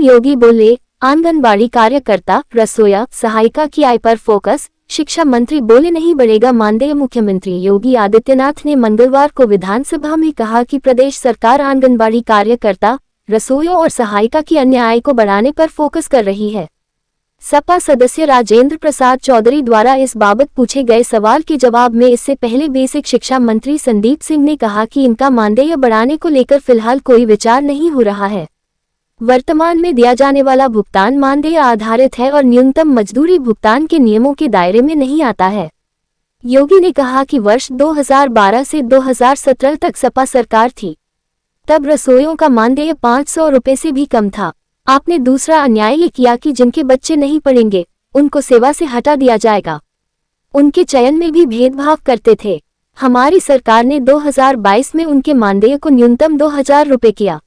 CM योगी बोले, आंगनबाड़ी कार्यकर्ता, रसोइया, सहायिका की आय पर फोकस। शिक्षा मंत्री बोले, नहीं बढ़ेगा मानदेय। मुख्यमंत्री योगी आदित्यनाथ ने मंगलवार को विधानसभा में कहा कि प्रदेश सरकार आंगनबाड़ी कार्यकर्ता, रसोइयों और सहायिका की अन्य आय को बढ़ाने पर फोकस कर रही है। सपा सदस्य राजेंद्र प्रसाद चौधरी द्वारा इस बाबत पूछे गए सवाल के जवाब में इससे पहले बेसिक शिक्षा मंत्री संदीप सिंह ने कहा कि इनका मानदेय बढ़ाने को लेकर फिलहाल कोई विचार नहीं हो रहा है। वर्तमान में दिया जाने वाला भुगतान मानदेय आधारित है और न्यूनतम मजदूरी भुगतान के नियमों के दायरे में नहीं आता है। योगी ने कहा कि वर्ष 2012 से 2017 तक सपा सरकार थी, तब रसोइयों का मानदेय 500 रुपये से भी कम था। आपने दूसरा अन्याय ये किया कि जिनके बच्चे नहीं पढ़ेंगे उनको सेवा से हटा दिया जाएगा। उनके चयन में भी भेदभाव करते थे। हमारी सरकार ने 2022 में उनके मानदेय को न्यूनतम 2000 रुपये किया।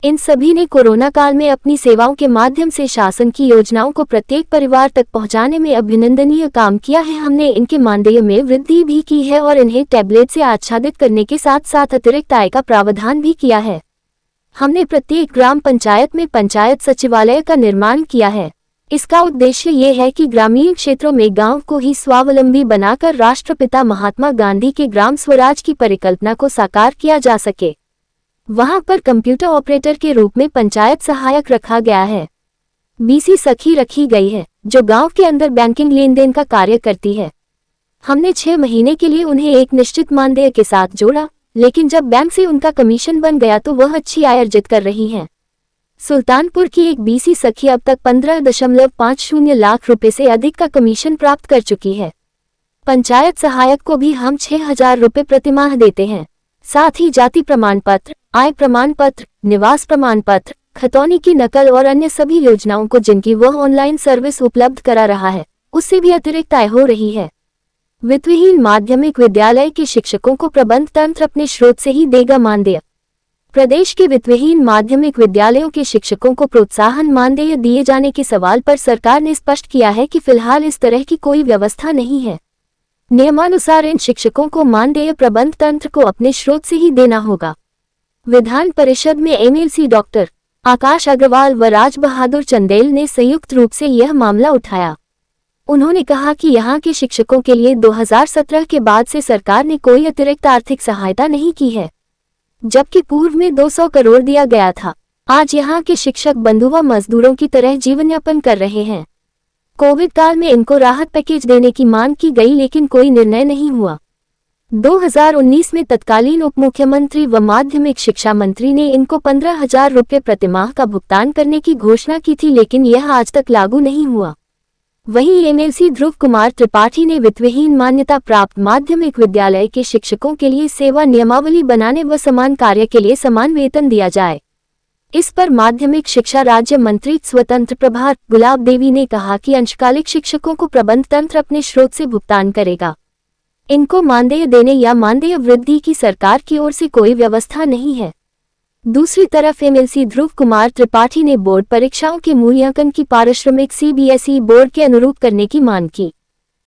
इन सभी ने कोरोना काल में अपनी सेवाओं के माध्यम से शासन की योजनाओं को प्रत्येक परिवार तक पहुंचाने में अभिनंदनीय काम किया है। हमने इनके मानदेय में वृद्धि भी की है और इन्हें टैबलेट से आच्छादित करने के साथ साथ अतिरिक्त आय का प्रावधान भी किया है। हमने प्रत्येक ग्राम पंचायत में पंचायत सचिवालय का निर्माण किया है। इसका उद्देश्य ये है कि ग्रामीण क्षेत्रों में गांव को ही स्वावलंबी बनाकर राष्ट्रपिता महात्मा गांधी के ग्राम स्वराज की परिकल्पना को साकार किया जा सके। वहां पर कंप्यूटर ऑपरेटर के रूप में पंचायत सहायक रखा गया है। बीसी सखी रखी गई है जो गांव के अंदर बैंकिंग लेन देन का कार्य करती है। हमने 6 महीने के लिए उन्हें एक निश्चित मानदेय के साथ जोड़ा, लेकिन जब बैंक से उनका कमीशन बन गया तो वह अच्छी आय अर्जित कर रही हैं। सुल्तानपुर की एक बीसी सखी अब तक 15.50 लाख रुपए से अधिक का कमीशन प्राप्त कर चुकी है। पंचायत सहायक को भी हम 6000 रुपये प्रतिमाह देते हैं। साथ ही जाति प्रमाण पत्र, आय प्रमाण पत्र, निवास प्रमाण पत्र, खतौनी की नकल और अन्य सभी योजनाओं को जिनकी वह ऑनलाइन सर्विस उपलब्ध करा रहा है, उससे भी अतिरिक्त आय हो रही है। वित्तविहीन माध्यमिक विद्यालय के शिक्षकों को प्रबंध तंत्र अपने स्रोत से ही देगा मानदेय। प्रदेश के वित्तविहीन माध्यमिक विद्यालयों के शिक्षकों को प्रोत्साहन मानदेय दिए जाने के सवाल पर सरकार ने स्पष्ट किया है कि फिलहाल इस तरह की कोई व्यवस्था नहीं है। नियमानुसार इन शिक्षकों को मानदेय प्रबंध तंत्र को अपने स्रोत से ही देना होगा। विधान परिषद में एमएलसी डॉक्टर आकाश अग्रवाल व राज बहादुर चंदेल ने संयुक्त रूप से यह मामला उठाया। उन्होंने कहा कि यहाँ के शिक्षकों के लिए 2017 के बाद से सरकार ने कोई अतिरिक्त आर्थिक सहायता नहीं की है, जबकि पूर्व में 200 करोड़ दिया गया था। आज यहाँ के शिक्षक बंधु व मजदूरों की तरह जीवन यापन कर रहे हैं। कोविड काल में इनको राहत पैकेज देने की मांग की गई, लेकिन कोई निर्णय नहीं हुआ। 2019 में तत्कालीन उप मुख्यमंत्री व माध्यमिक शिक्षा मंत्री ने इनको 15,000 रुपये प्रतिमाह का भुगतान करने की घोषणा की थी, लेकिन यह आज तक लागू नहीं हुआ। वहीं एमएलसी ध्रुव कुमार त्रिपाठी ने वित्तविहीन मान्यता प्राप्त माध्यमिक विद्यालय के शिक्षकों के लिए सेवा नियमावली बनाने व समान कार्य के लिए समान वेतन दिया जाए, इस पर माध्यमिक शिक्षा राज्य मंत्री स्वतंत्र प्रभार गुलाब देवी ने कहा कि अंशकालिक शिक्षकों को प्रबंध तंत्र अपने स्रोत से भुगतान करेगा। इनको मानदेय देने या मानदेय वृद्धि की सरकार की ओर से कोई व्यवस्था नहीं है। दूसरी तरफ एमएलसी ध्रुव कुमार त्रिपाठी ने बोर्ड परीक्षाओं के मूल्यांकन की पारिश्रमिक सीबीएसई बोर्ड के अनुरूप करने की मांग की।